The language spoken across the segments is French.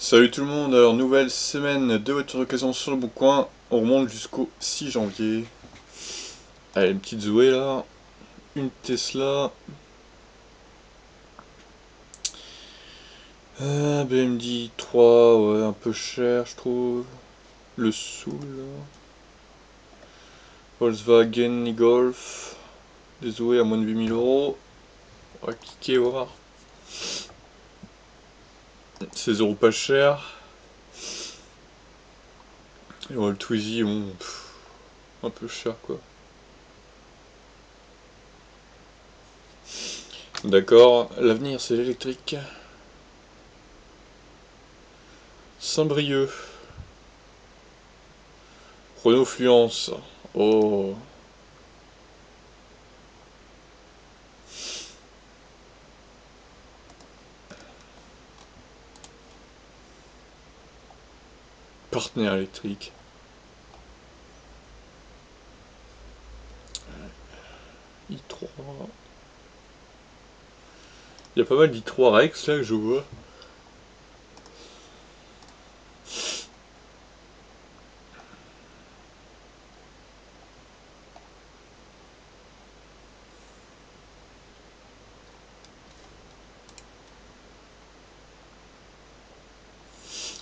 Salut tout le monde, alors nouvelle semaine de voitures d'occasion sur le bon coin, on remonte jusqu'au 6 janvier. Allez, une petite Zoé là, une Tesla, BMD 3, ouais un peu cher je trouve, le Soul là, Volkswagen e-Golf, des Zoé à moins de 8000 euros, on va cliquer voir, 16 euros pas cher, et ouais, le Twizy bon, un peu cher quoi. D'accord, l'avenir c'est l'électrique. Saint-Brieuc. Renault Fluence. Oh. Partenaire électrique. i3. Il y a pas mal d'i3 Rex là que je vois.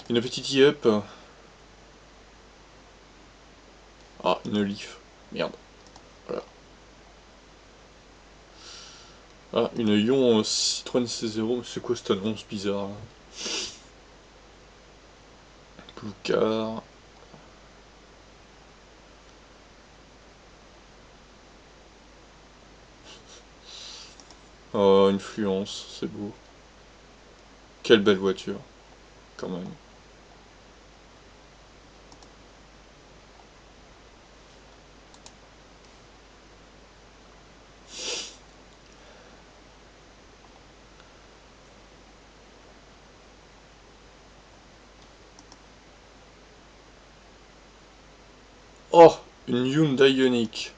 Une petite e-up. Ah, une Leaf. Merde. Voilà. Ah, une Ion Citroën C0. C'est quoi cette annonce bizarre là? Blue Car. Oh, une Fluence, c'est beau. Quelle belle voiture, quand même. Oh, une Hyundai Ioniq.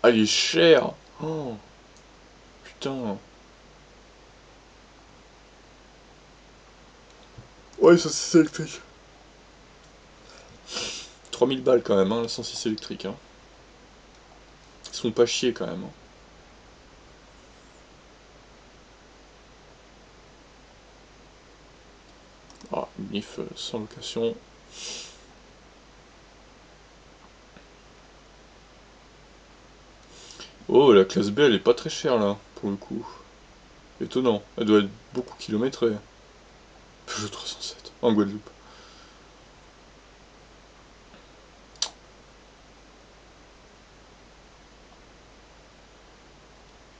Ah, elle est chère. Oh, putain. Ouais, ça c'est électrique. 3000 balles quand même, hein, la 106 électrique. Hein. Ils sont pas chiés quand même. Hein. Ah, une Leaf sans location. Oh, la classe B, elle est pas très chère là, pour le coup. Étonnant, elle doit être beaucoup kilométrée. Peugeot 307, en Guadeloupe.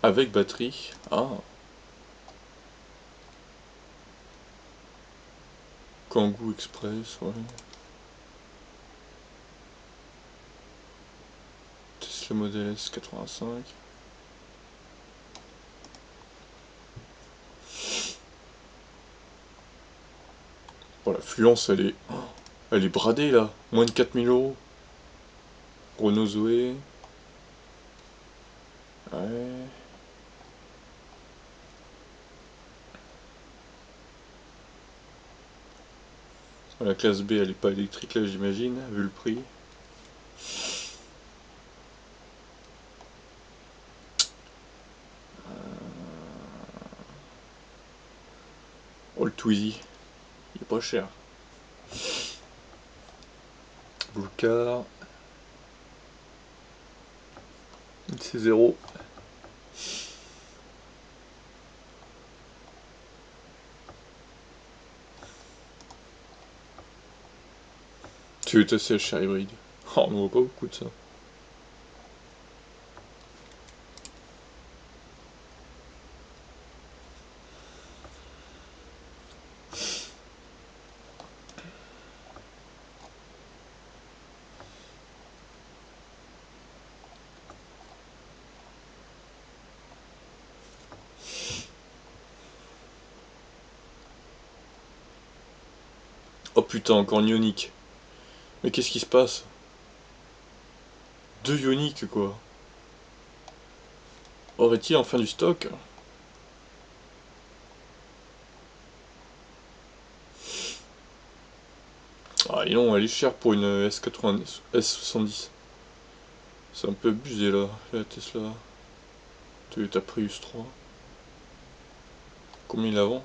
Avec batterie. Ah, Kangoo Express, ouais. Tesla Model S 85. Oh, la Fluence, elle est bradée là. Moins de 4000 euros. Renault Zoé. Ouais. La classe B, elle est pas électrique là, j'imagine, vu le prix. Oh, le Twizy, il est pas cher. Blue Car. C0. Tu es assez cher hybride. Oh, on ne voit pas beaucoup de ça. Oh putain, encore une Ioniq. Mais qu'est-ce qui se passe? Deux Ioniq quoi. Aurait-il enfin du stock? Ah, et non, elle est chère pour une S90, S70. C'est un peu abusé là, la Tesla. Toyota Prius 3. Combien il la vend?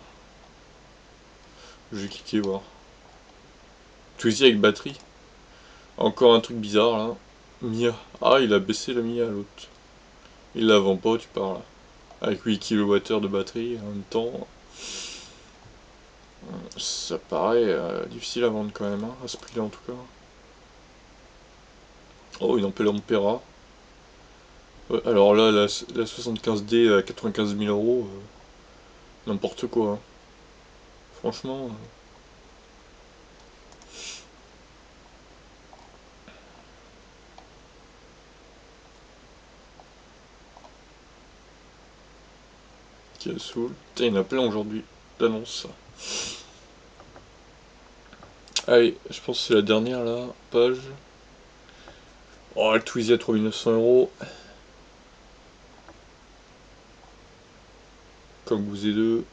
Je vais cliquer voir. Twizy avec batterie. Encore un truc bizarre là. Mia. Ah, il a baissé la Mia l'autre. Il la vend pas, tu parles. Avec 8 kWh de batterie en même temps. Ça paraît difficile à vendre quand même, hein, à ce prix-là en tout cas. Oh, une Ampere Ampera. Ouais, alors là, la 75D à 95 000 euros, n'importe quoi, hein. Franchement. Qui est saoul. Putain, il y en a plein aujourd'hui d'annonces. Allez, je pense que c'est la dernière là, page. Oh, le Twizy à 3900 euros. Comme vous et deux.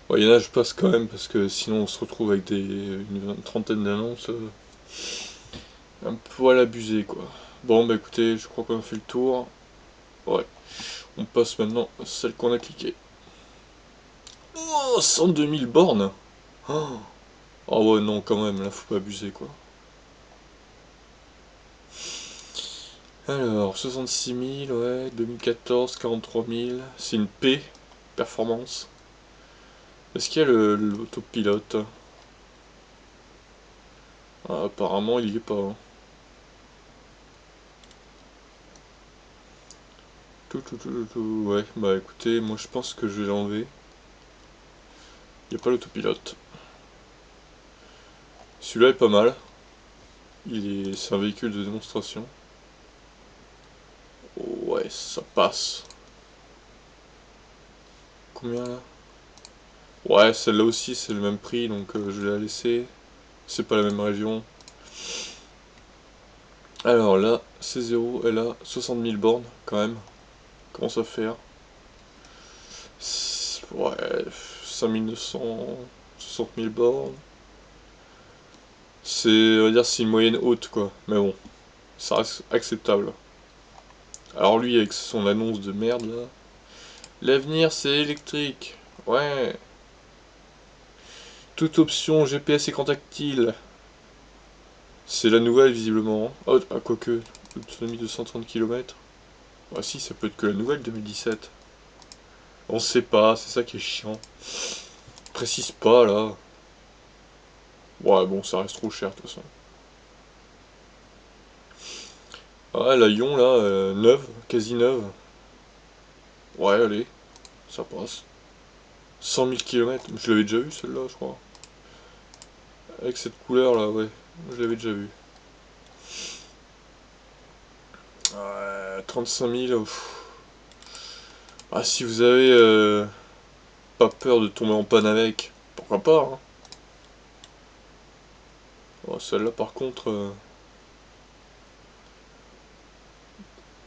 Bon, il y en a, je passe quand même parce que sinon on se retrouve avec une trentaine d'annonces. Un poil abusé quoi. Bon, bah écoutez, je crois qu'on a fait le tour. Ouais, on passe maintenant à celle qu'on a cliquée. Oh, 102 000 bornes. Oh. Ah ouais, non, quand même, là, faut pas abuser, quoi. Alors, 66 000, ouais, 2014, 43 000. C'est une P, performance. Est-ce qu'il y a l'autopilote? Ah, apparemment, il y est pas, hein. Ouais, bah écoutez, moi je pense que je vais l'enlever. Il n'y a pas l'autopilote. Celui-là est pas mal. C'est un véhicule de démonstration. Ouais, ça passe. Combien là? Ouais, celle-là aussi c'est le même prix, donc je vais la laisser. C'est pas la même région. Alors là, C0, elle a 60 000 bornes quand même. Comment ça faire? Ouais, 5900, 60 000 bornes. On va dire, c'est une moyenne haute quoi. Mais bon, ça reste acceptable. Alors lui, avec son annonce de merde là. L'avenir c'est électrique. Ouais. Toute option GPS écran tactile. C'est la nouvelle visiblement. Oh, ah, quoique, autonomie de 130 km. Ah si, ça peut être que la nouvelle 2017. On sait pas, c'est ça qui est chiant. Précise pas là. Ouais, bon, ça reste trop cher de toute façon. Ouais, la Ion là, neuve, quasi neuve. Ouais, allez, ça passe. 100 000 km, je l'avais déjà vu celle-là, je crois. Avec cette couleur là, ouais, je l'avais déjà vu. Ouais, 35 000. Ah, si vous avez pas peur de tomber en panne avec, pourquoi pas, hein. Oh, celle-là par contre,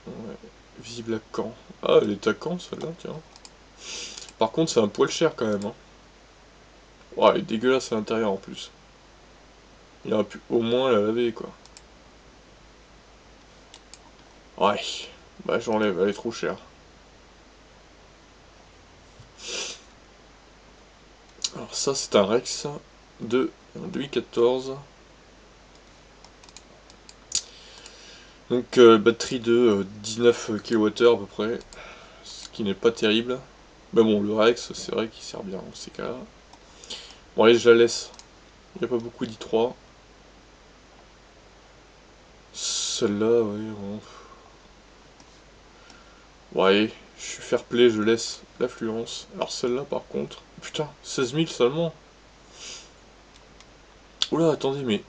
ouais, visible à Caen. Ah, elle est à Caen celle-là, tiens. Par contre, c'est un poil cher quand même, hein. Ouais, elle est dégueulasse à l'intérieur en plus. Il aurait pu au moins la laver quoi. Ouais, bah j'enlève, elle est trop chère. Alors ça c'est un Rex de 2014. Donc batterie de 19 kWh à peu près, ce qui n'est pas terrible. Mais bon, le Rex c'est vrai qu'il sert bien dans ces cas-là. Bon allez, je la laisse. Il n'y a pas beaucoup d'i3. Celle-là, oui, bon. Ouais, je suis fair play, je laisse l'affluence. Alors celle-là par contre, putain, 16 000 seulement. Oula, attendez, mais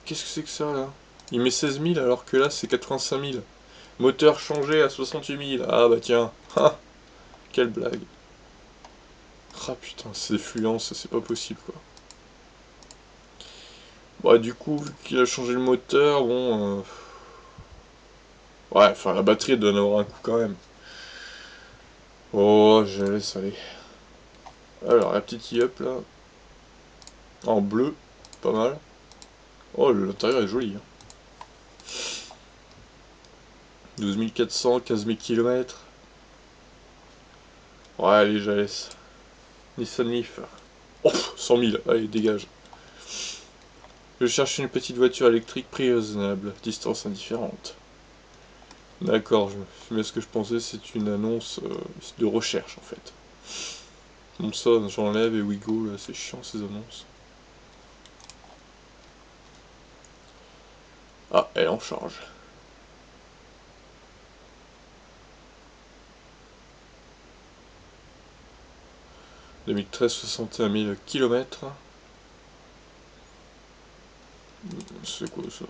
qu'est-ce que c'est que ça là? Il met 16 000 alors que là c'est 85 000. Moteur changé à 68 000. Ah bah tiens. Ah, quelle blague. Ah putain, c'est fluence, c'est pas possible quoi. Bah du coup, vu qu'il a changé le moteur, bon... Ouais, enfin la batterie elle doit en avoir un coup quand même. Oh, je laisse aller. Alors, la petite e-up là. En bleu, pas mal. Oh, l'intérieur est joli. Hein. 12 400, 15 000 km. Ouais, allez, je la laisse. Nissan Leaf. Oh, 100 000, allez, dégage. Je cherche une petite voiture électrique prix raisonnable, distance indifférente. D'accord, mais ce que je pensais, c'est une annonce de recherche en fait. Bon, ça, j'enlève et we go, là, c'est chiant ces annonces. Ah, elle est en charge. 2013, 61 000 km. C'est quoi ça?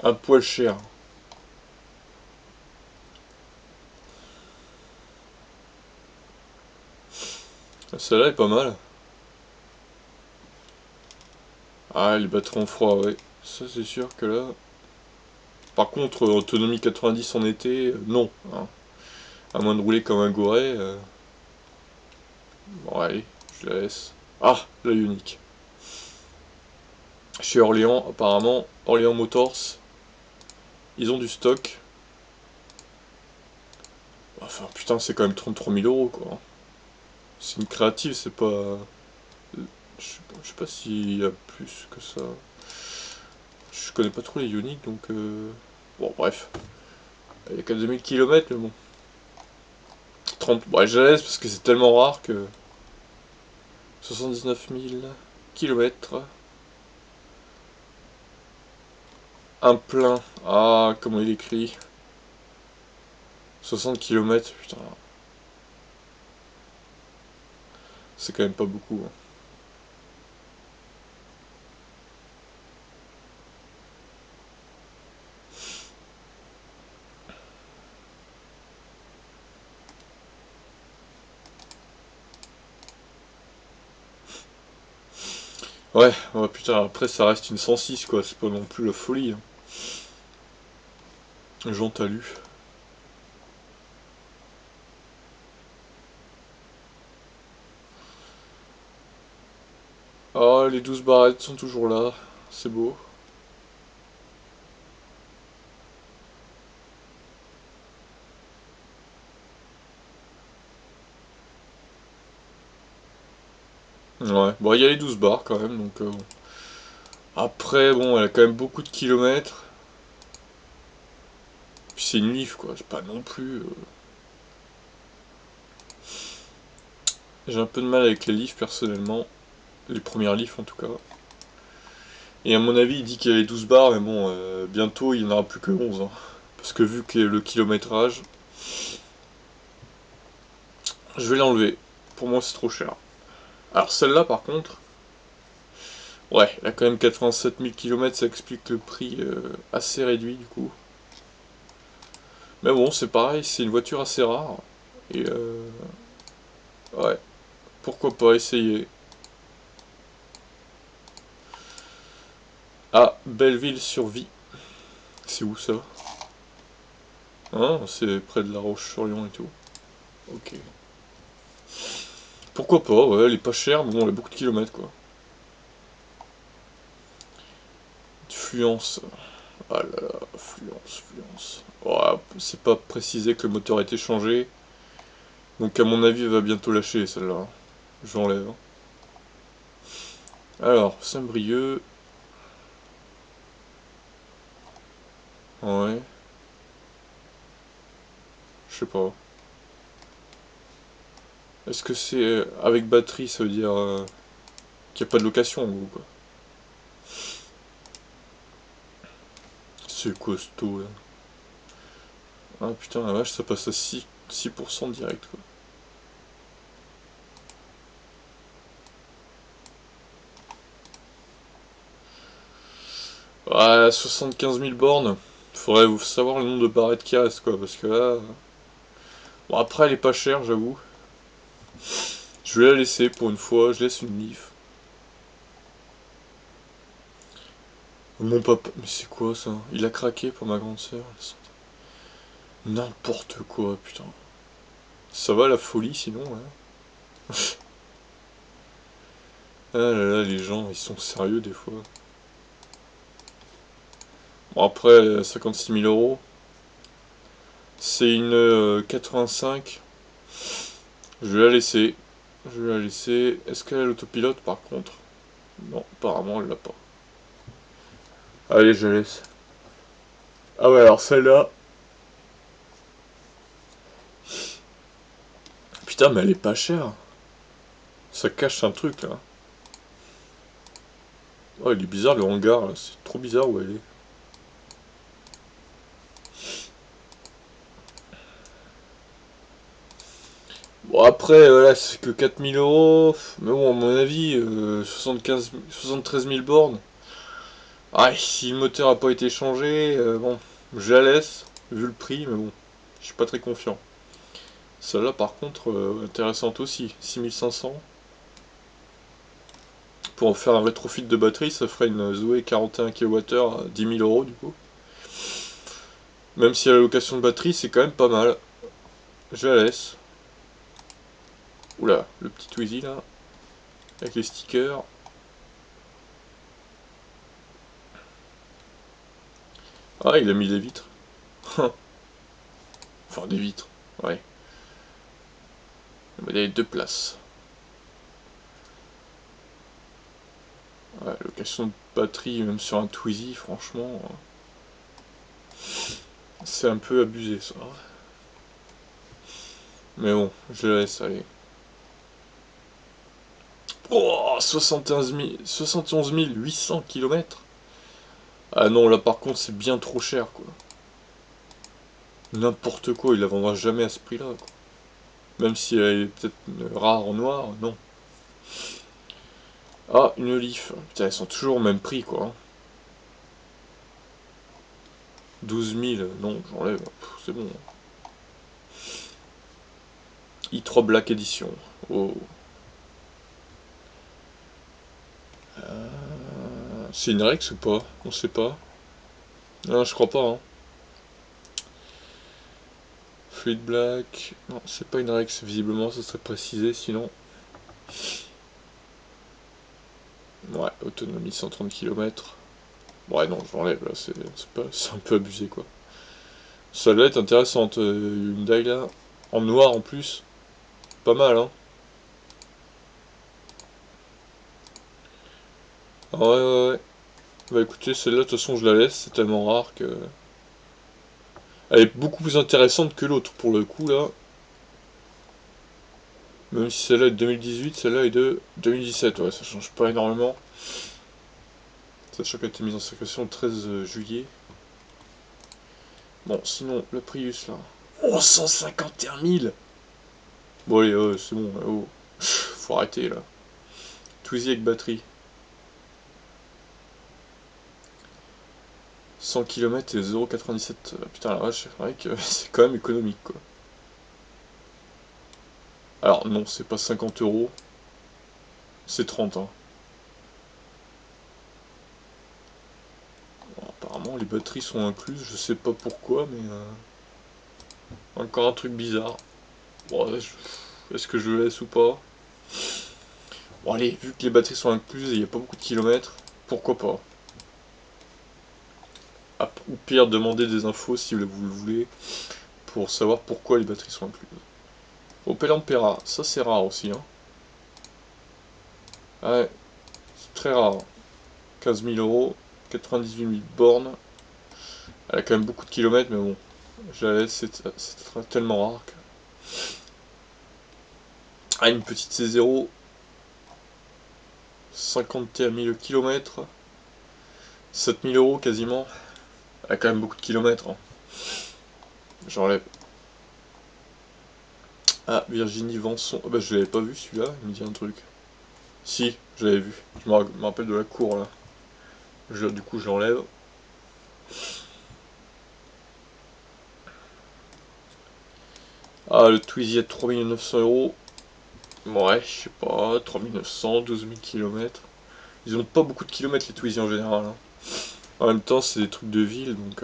Un poil cher. Celle-là est pas mal. Ah, les batteries en froid, ouais. Ça, c'est sûr que là... Par contre, autonomie 90 en été, non. Hein. À moins de rouler comme un goré. Bon, allez, je la laisse. Ah, l'œil unique. Chez Orléans, apparemment, Orléans Motors, ils ont du stock. Enfin, putain, c'est quand même 33 000 euros, quoi. C'est une créative, c'est pas... Je sais pas s'il y a plus que ça. Je connais pas trop les Ioniq, donc... Bon, bref. Il y a qu'à 2000 km, mais bon. 30... Bon, je la laisse parce que c'est tellement rare que... 79 000 km. Un plein. Ah, comment il écrit. 60 km, putain. C'est quand même pas beaucoup. Hein. Ouais, ouais, putain, après ça reste une 106 quoi, c'est pas non plus la folie. Hein. Jean Talus. Oh, les 12 barrettes sont toujours là, c'est beau. Ouais, bon, il y a les 12 barres quand même, donc bon. Après, bon, elle a quand même beaucoup de kilomètres. Puis c'est une Leaf quoi, c'est pas non plus... J'ai un peu de mal avec les Leaf personnellement, les premières Leaf en tout cas. Et à mon avis, il dit qu'il y a les 12 barres, mais bon, bientôt il n'y en aura plus que 11. Hein. Parce que vu que le kilométrage, je vais l'enlever. Pour moi, c'est trop cher. Alors celle-là, par contre, ouais, elle a quand même 87 000 km, ça explique le prix assez réduit du coup. Mais bon, c'est pareil, c'est une voiture assez rare. Et ouais, pourquoi pas essayer. Ah, Belleville-sur-Vie. C'est où ça? Hein, c'est près de La Roche-sur-Yon et tout. Ok. Pourquoi pas, ouais, elle est pas chère, mais bon, elle a beaucoup de kilomètres quoi. Fluence. Ah là là, fluence. Ouais, c'est pas précisé que le moteur a été changé. Donc à mon avis, elle va bientôt lâcher celle-là. J'enlève. Alors, Saint-Brieuc. Ouais, je sais pas. Est-ce que c'est avec batterie, ça veut dire qu'il n'y a pas de location en gros quoi. C'est costaud là. Ah putain la vache, ça passe à 6% direct quoi. Ouais, 75 000 bornes. Faudrait vous savoir le nombre de barrettes qui reste quoi, parce que là... Bon après elle est pas chère j'avoue. Je vais la laisser pour une fois, je laisse une Leaf. Mon papa... Mais c'est quoi ça? Il a craqué pour ma grande sœur. N'importe quoi, putain. Ça va la folie sinon, hein. Ah là là, les gens, ils sont sérieux des fois. Bon après, 56 000 euros. C'est une 85. Je vais la laisser. Je vais la laisser. Est-ce qu'elle a l'autopilote par contre? Non, apparemment elle l'a pas. Allez, je la laisse. Ah ouais, alors celle-là. Putain, mais elle est pas chère. Ça cache un truc là. Oh, il est bizarre le hangar là. C'est trop bizarre où elle est. Bon, après, voilà, c'est que 4000 euros. Mais bon, à mon avis, 73 000 bornes. Ah, si le moteur a pas été changé, bon, je la laisse, vu le prix, mais bon, je suis pas très confiant. Celle-là, par contre, intéressante aussi, 6500. Pour en faire un rétrofit de batterie, ça ferait une Zoé 41 kWh à 10 000 euros du coup. Même si la location de batterie, c'est quand même pas mal. Je la laisse. Oula, le petit Twizy là, avec les stickers. Ah, il a mis des vitres. Enfin, des vitres, ouais. Il y a deux places. Ouais, location de batterie, même sur un Twizy, franchement, c'est un peu abusé ça. Mais bon, je laisse aller. Oh, 71 800 km. Ah non, là par contre, c'est bien trop cher, quoi. N'importe quoi, il la vendra jamais à ce prix-là, quoi. Même si elle est peut-être rare en noir, non. Ah, une Leaf. Putain, elles sont toujours au même prix, quoi. 12 000, non, j'enlève. C'est bon. i3 Black Edition. Oh. C'est une Rex ou pas? On sait pas. Non, je crois pas, hein. Fluid Black. Non, c'est pas une Rex, visiblement, ça serait précisé, sinon. Ouais, autonomie 130 km. Ouais, non, je l'enlève, là, c'est un peu abusé, quoi. Celle-là est intéressante, une Hyundai, là. En noir, en plus. Pas mal, hein. Ah ouais, ouais, ouais. Bah écoutez, celle-là, de toute façon, je la laisse, c'est tellement rare que... Elle est beaucoup plus intéressante que l'autre, pour le coup, là. Même si celle-là est de 2018, celle-là est de 2017, ouais, ça change pas énormément. Sachant qu'elle a été mise en circulation le 13 juillet. Bon, sinon, le Prius, là. Oh, 151 000. Bon, allez, c'est bon, oh. Faut arrêter, là. Twizy avec batterie. 100 km et 0,97. Putain, la vache, c'est vrai que c'est quand même économique, quoi. Alors, non, c'est pas 50 euros. C'est 30, hein. Bon, apparemment, les batteries sont incluses, je sais pas pourquoi, mais... Encore un truc bizarre. Bon, est-ce que je le laisse ou pas? Bon, allez, vu que les batteries sont incluses et il n'y a pas beaucoup de kilomètres, pourquoi pas? Ah, ou pire, demandez des infos si vous le voulez, pour savoir pourquoi les batteries sont incluses. Opel Ampera, ça c'est rare aussi, hein. Ouais, c'est très rare. 15 000 euros, 98 000 bornes. Elle a quand même beaucoup de kilomètres, mais bon, je la laisse, c'est tellement rare que... Ah, une petite C0, 51 000 km, 7 000 euros quasiment. Elle a quand même beaucoup de kilomètres, hein. J'enlève. Ah, Virginie Vanson. Oh, bah, je l'avais pas vu celui-là, il me dit un truc. Si, je l'avais vu. Je me rappelle de la cour là. Du coup, je l'enlève. Ah, le Twizy à 3900 euros. Ouais, je sais pas, 3900, 12 000 km. Ils ont pas beaucoup de kilomètres les Twizy en général, hein. En même temps, c'est des trucs de ville donc.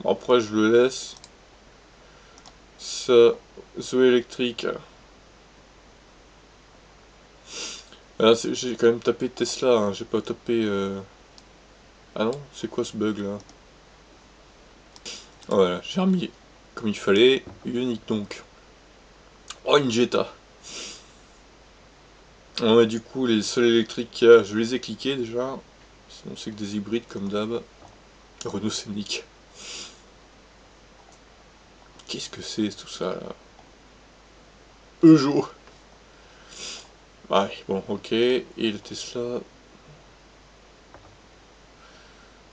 Bon, après, je le laisse. Ça, Zoé électrique. Ah, j'ai quand même tapé Tesla, hein, j'ai pas tapé... Ah non, c'est quoi ce bug là? Ah, voilà, j'ai remis comme il fallait. Unique donc. Oh, une Jetta. Ouais, du coup, les seuls électriques qu'il y a, je les ai cliqués déjà. Sinon, c'est que des hybrides comme d'hab. Renault Scénic. Qu'est-ce que c'est tout ça là? Peugeot. Ouais, bon, ok. Et le Tesla.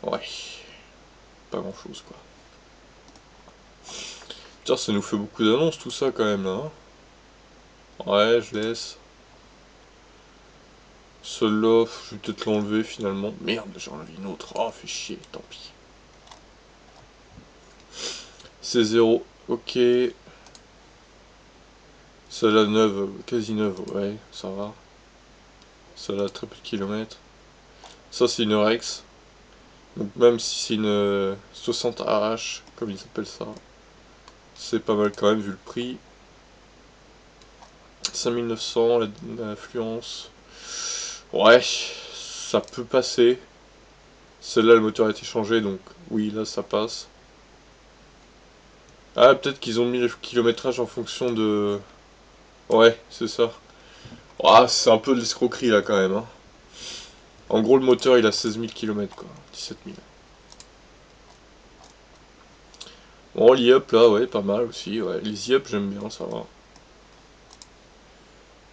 Ouais. Pas grand chose quoi. Putain, ça nous fait beaucoup d'annonces tout ça quand même là. Hein. Ouais, je laisse. Celui-là, je vais peut-être l'enlever finalement. Merde, j'ai enlevé une autre. Oh, fait chier, tant pis. C'est zéro. Ok. Celle-là neuve, quasi neuve, ouais, ça va. Celle-là, très peu de kilomètres. Ça, c'est une Rex. Donc, même si c'est une 60 AH, comme ils appellent ça, c'est pas mal quand même vu le prix. 5900, l'influence. Ouais, ça peut passer. Celle-là, le moteur a été changé, donc oui, là, ça passe. Ah, peut-être qu'ils ont mis le kilométrage en fonction de... Ouais, c'est ça. Ah, c'est un peu de l'escroquerie, là, quand même. Hein. En gros, le moteur, il a 16 000 km, quoi. 17 000. Bon, l'IUP, là, ouais, pas mal aussi. Ouais. Les IUP, j'aime bien, ça va.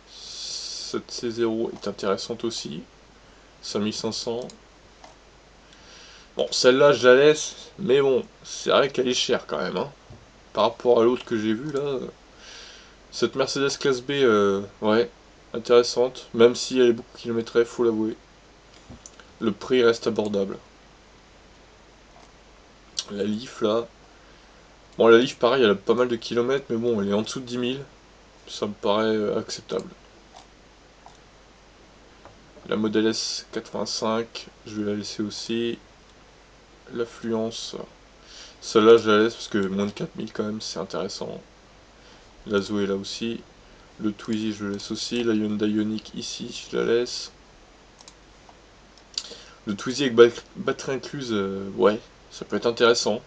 Cette C0 est intéressante aussi. 5500. Bon, celle-là, je la laisse. Mais bon, c'est vrai qu'elle est chère, quand même. Hein. Par rapport à l'autre que j'ai vu, là... Cette Mercedes classe B, ouais, intéressante, même si elle est beaucoup kilométrée, faut l'avouer. Le prix reste abordable. La Leaf là, bon la Leaf pareil, elle a pas mal de kilomètres, mais bon, elle est en dessous de 10 000, ça me paraît acceptable. La Model S 85, je vais la laisser aussi. L'Affluence, celle-là je la laisse parce que moins de 4000 quand même, c'est intéressant. La Zoé là aussi. Le Twizy je le laisse aussi. La Hyundai Ioniq ici, je la laisse. Le Twizy avec batterie incluse, ouais, ça peut être intéressant.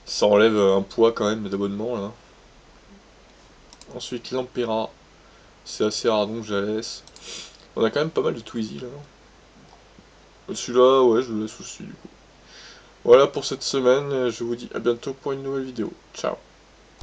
Ça enlève un poids quand même d'abonnement là. Ensuite l'Ampera, c'est assez rare donc je la laisse. On a quand même pas mal de Twizy là. Celui-là, ouais, je le laisse aussi du coup. Voilà pour cette semaine, je vous dis à bientôt pour une nouvelle vidéo. Ciao.